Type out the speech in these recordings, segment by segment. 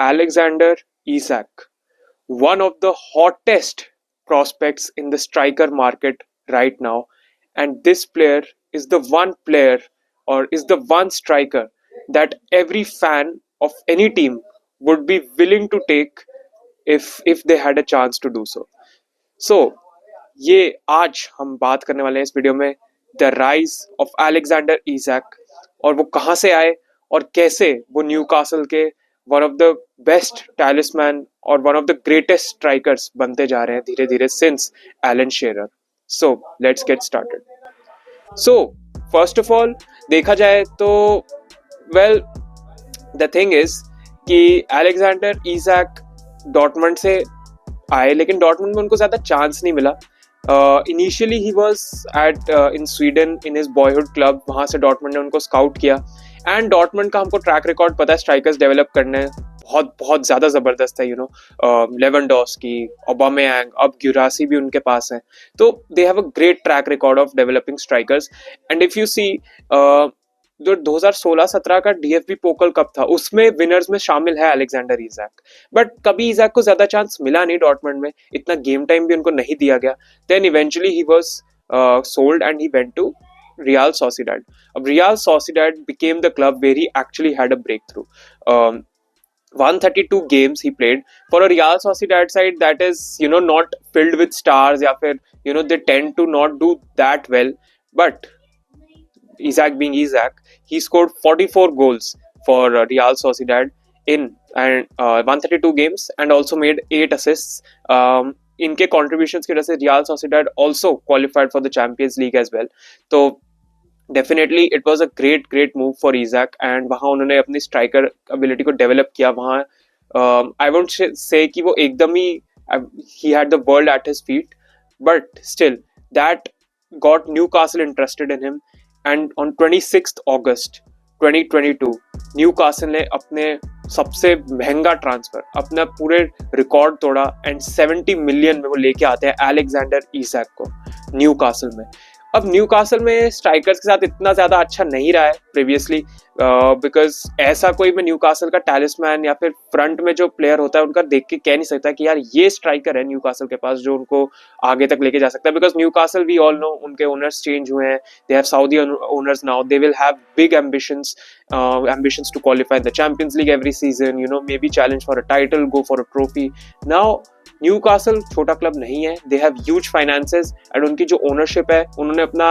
Alexander Isak, one of the hottest prospects in the striker market right now. And this player is the one player or is the one striker that every fan of any team would be willing to take if they had a chance to do so. So ये आज हम बात करने वाले हैं इस video में the rise of Alexander Isaac और वो कहाँ से आए और कैसे वो न्यूकासल के one of the best talisman और one of the greatest strikers बनते जा रहे हैं धीरे धीरे since Alan Shearer. So let's get started. So first of all देखा जाए तो वेल द थिंग इज कि अलेक्जेंडर इजैक डॉर्टमंड से आए लेकिन डॉर्टमंड में उनको ज्यादा चांस नहीं मिला. Initially he was at in Sweden in his boyhood club. वहां से डॉर्टमंड ने उनको स्काउट किया एंड डॉर्टमंड का हमको ट्रैक रिकॉर्ड पता है स्ट्राइकर्स डेवलप करने बहुत बहुत ज्यादा जबरदस्त है. लेवेंडोस्की, ओबामेयांग, अब ग्युरासी भी उनके पास है. तो they have a great track record of developing strikers. And if you see जो 2016-17 का डीएफबी पोकल कप था उसमें विनर्स में शामिल है अलेक्जेंडर इजैक. बट कभी इजैक को ज्यादा चांस मिला नहीं डॉर्टमंड में, इतना गेम टाइम भी उनको नहीं दिया गया. Then eventually he was sold and he went to Real Sociedad. Real Sociedad became the club where he actually had a breakthrough. 132 games he played for a Real Sociedad side that is, not filled with stars. या फिर, they tend to not do that well. But Isak being Isak, he scored 44 goals for Real Sociedad in 132 games and also made 8 assists. इनके contributions की वजह से Real Sociedad also qualified for the Champions League as well. तो definitely it was a great move for Isaac and वहाँ उन्होंने अपनी striker ability को develop किया. वहाँ आई वोंट से कि वो एकदम he had the world at his feet, but still that got Newcastle interested in him. And on 26 August 2022 Newcastle ने अपने सबसे महंगा ट्रांसफर, अपना पूरे रिकॉर्ड तोड़ा एंड 70 मिलियन में वो लेके आते हैं अलेक्जेंडर इजैक को न्यूकासल में. अब न्यूकासल में स्ट्राइकर्स के साथ इतना ज्यादा अच्छा नहीं रहा है प्रीवियसली, बिकॉज ऐसा कोई मैं न्यूकासल का टैलिस्मैन या फिर फ्रंट में जो प्लेयर होता है उनका देख के कह नहीं सकता कि यार ये स्ट्राइकर है न्यूकासल के पास जो उनको आगे तक लेके जा सकता है. Because Newcastle we all know उनके ओनर्स चेंज हुए हैं. They have Saudi owners now. They will have big ambitions to qualify the Champions League every season, maybe challenge for a title, go for a trophy. Now Newcastle छोटा club नहीं है. They have huge finances and उनकी जो ownership है उन्होंने अपना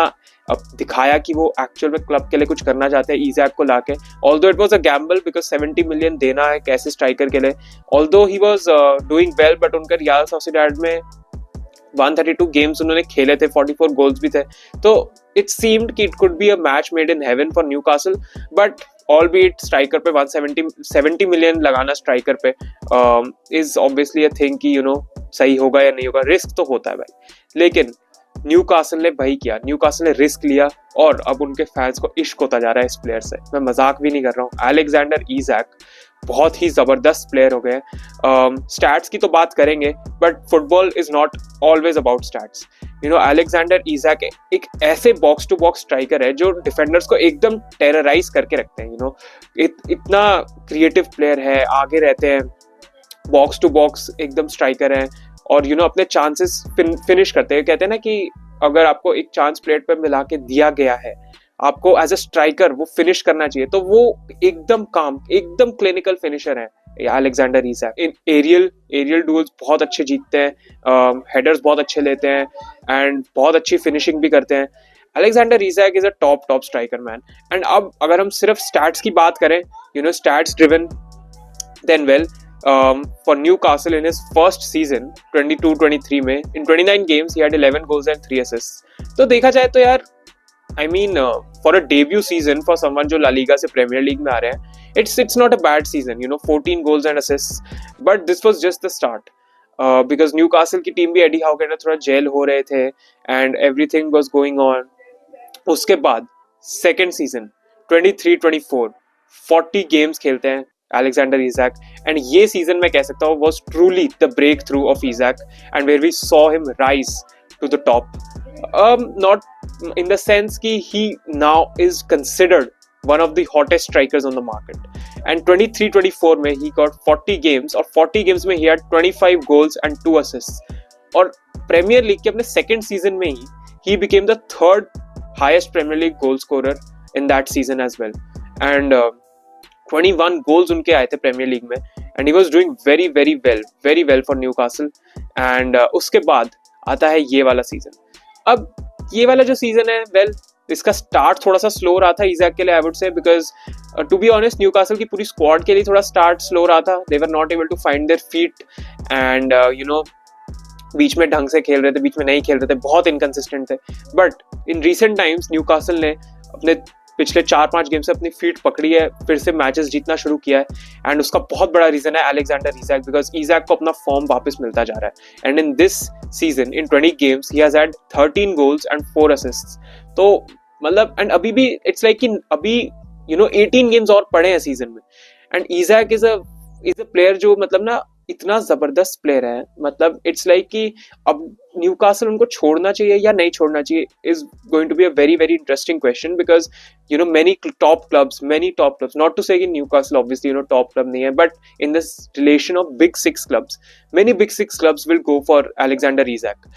दिखाया कि वो एक्चुअल में क्लब के लिए कुछ करना चाहते हैं इजैक को लाके. Although it was a gamble because 70 million देना है कैसे स्ट्राइकर के लिए. Although he was doing well but उनका रियल सोसिएडाड में 132 गेम्स उन्होंने खेले थे, 44 गोल्स भी थे. तो इट सीम्ड कि it could be a match made in heaven for Newcastle. But all beat striker पे 170 मिलियन लगाना स्ट्राइकर पे इज ऑब्वियसली अ थिंग कि सही होगा या नहीं होगा. रिस्क तो होता है भाई, लेकिन न्यूकासल ने वही किया. न्यूकासल ने रिस्क लिया और अब उनके फैंस को इश्क होता जा रहा है इस प्लेयर से. मैं मजाक भी नहीं कर रहा हूँ. अलेक्जेंडर इजैक बहुत ही जबरदस्त प्लेयर हो गए. स्टैट्स की तो बात करेंगे but football is not always about stats. Alexander Isaac एक ऐसे बॉक्स टू बॉक्स स्ट्राइकर है जो डिफेंडर्स को एकदम टेरराइज करके रखते हैं. इतना क्रिएटिव प्लेयर है, आगे रहते हैं, बॉक्स टू बॉक्स एकदम स्ट्राइकर है और अपने चांसेस फिनिश करते हैं. कहते हैं ना कि अगर आपको एक चांस प्लेट पे मिला के दिया गया है, आपको एज अ स्ट्राइकर वो फिनिश करना चाहिए. तो वो एकदम काम, एकदम क्लिनिकल फिनिशर है अलेक्जेंडर इजैक. इन एरियल डुएल्स बहुत अच्छे जीतते हैं, हेडर्स बहुत अच्छे लेते हैं एंड बहुत अच्छी फिनिशिंग भी करते हैं. Alexander Isak is a top striker man. And अब अगर हम सिर्फ स्टैट्स की बात करें, stats driven, then well for Newcastle in his first season 22-23 में in 29 games he had 11 goals and 3 assists. तो देखा जाए तो यार I mean for a debut season for someone जो La Liga से Premier League में आ रहे हैं, it's not a bad season, 14 goals and assists. But this was just the start because Newcastle की टीम भी एडी हाउ के थोड़ा jail हो रहे थे and everything was going on. उसके बाद second season 23-24 40 games खेलते हैं Alexander Isak, and ये season मैं कह सकता हूँ was truly the breakthrough of Isak and where we saw him rise to the top. Not in the sense कि he now is considered one of the hottest strikers on the market. And 23-24 में he got 40 games और 40 games में he had 25 goals and 2 assists और premier league के अपने second season में he became the third highest premier league goal scorer in that season as well and 21 goals उनके आए थे प्रीमियर लीग में and he was doing very well for Newcastle and उसके बाद आता है ये वाला सीजन. अब ये वाला जो सीजन है वेल इसका स्टार्ट थोड़ा सा स्लो रहा था इज़ैक के लिए I would say because to be honest Newcastle की पूरी स्क्वाड के लिए थोड़ा स्टार्ट स्लो रहा था. They were not able to find their feet and बीच में ढंग से खेल रहे थे, बीच में नहीं खेल रहे थे, बहुत इनकंसिस्टेंट थे. But in recent times Newcastle ने अपने पिछले 4-5 गेम से अपनी फीट पकड़ी है, फिर से मैचेस जीतना शुरू किया है एंड उसका बहुत बड़ा रीजन है अलेक्जेंडर इज़ैक बिकॉज इज़ैक को अपना फॉर्म वापस मिलता जा रहा है and in this season in 20 games he has had 13 goals and 4 assists. तो मतलब एंड अभी भी इट्स लाइक कि अभी 18 गेम्स और पड़े हैं सीजन में एंड इज़ैक इज अ प्लेयर जो मतलब ना इतना जबरदस्त प्लेयर है. मतलब इट्स लाइक कि अब न्यूकासल उनको छोड़ना चाहिए या नहीं छोड़ना चाहिए is going to be a very interesting question because many top clubs, not to say कि Newcastle obviously top club नहीं है, but in this relation of big six clubs, many big six clubs will go for Alexander Isak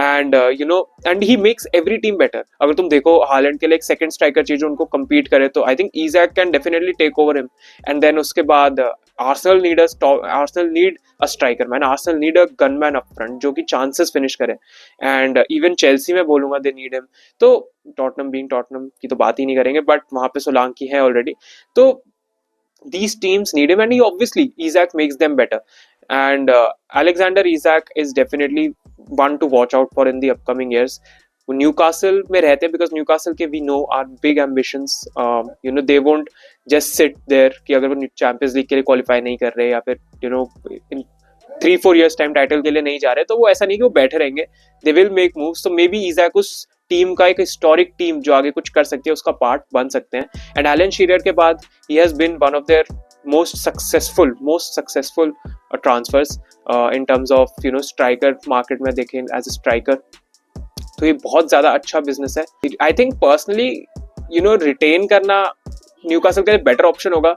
and and he makes every team better. अगर तुम देखो Holland के लिए एक second striker चाहिए जो उनको compete करे तो I think Isak can definitely take over him and then उसके बाद Arsenal need a striker man. Arsenal need a gunman up front जो कि chances finish करे and even Chelsea में बोलूंगा they need him. तो टॉटनम की तो बात ही नहीं करेंगे बट वहां पे सोलांकी है ऑलरेडी. तो these teams need him and he obviously Isak makes them better and Alexander Isak is definitely one to watch out for in the upcoming years. वो न्यूकासल में रहते हैं बिकॉज न्यूकासल के we know are big ambitions. They won't just sit there कि अगर वो champions league के लिए क्वालिफाई नहीं कर रहे या फिर इन 3-4 years टाइम टाइटल के लिए नहीं जा रहे तो वो ऐसा नहीं कि वो बैठे रहेंगे. They will make moves. तो मे बी इज़ैक उस टीम का एक हिस्टोरिक टीम जो आगे कुछ कर सकती है उसका पार्ट बन सकते हैं. एंड एलन शीरर के बाद he has been one of their most successful transfers in terms of striker market में देखें एज ए स्ट्राइकर. तो ये बहुत ज्यादा अच्छा बिजनेस है. आई थिंक पर्सनली रिटेन करना न्यूकासल के लिए बेटर ऑप्शन होगा.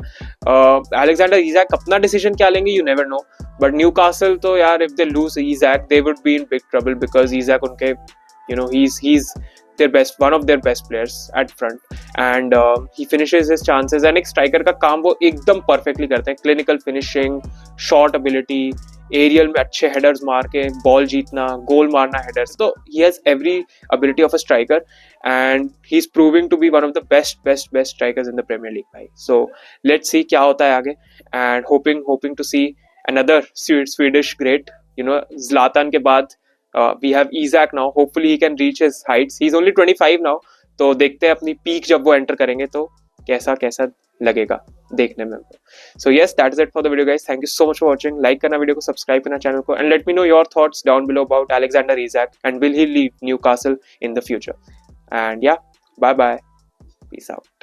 अलेक्जेंडर इज़ैक अपना डिसीजन क्या लेंगे you never know but Newcastle तो यार if they lose Isak they would be in big trouble because Isak उनके he's their best, one of their best players at front and he finishes his chances and एक striker का काम वो एकदम perfectly करते हैं. clinical finishing, shot ability, aerial में अच्छे headers मार के ball जीतना, goal मारना headers. तो he has every ability of a striker and he's proving to be one of the best strikers in the Premier League भाई. So let's see क्या होता है आगे and hoping to see another Swedish great. Zlatan के बाद we have Isak now. Hopefully he can reach his heights. He's only 25 now. तो देखते हैं अपनी पीक जब वो एंटर करेंगे तो कैसा लगेगा देखने में. So yes, that's it for the video guys. Thank you so much for watching. Like करना वीडियो को, सब्सक्राइब करना चैनल को and let me know your thoughts down below about Alexander Isak and will he leave Newcastle in the future. And yeah, bye bye. Peace out.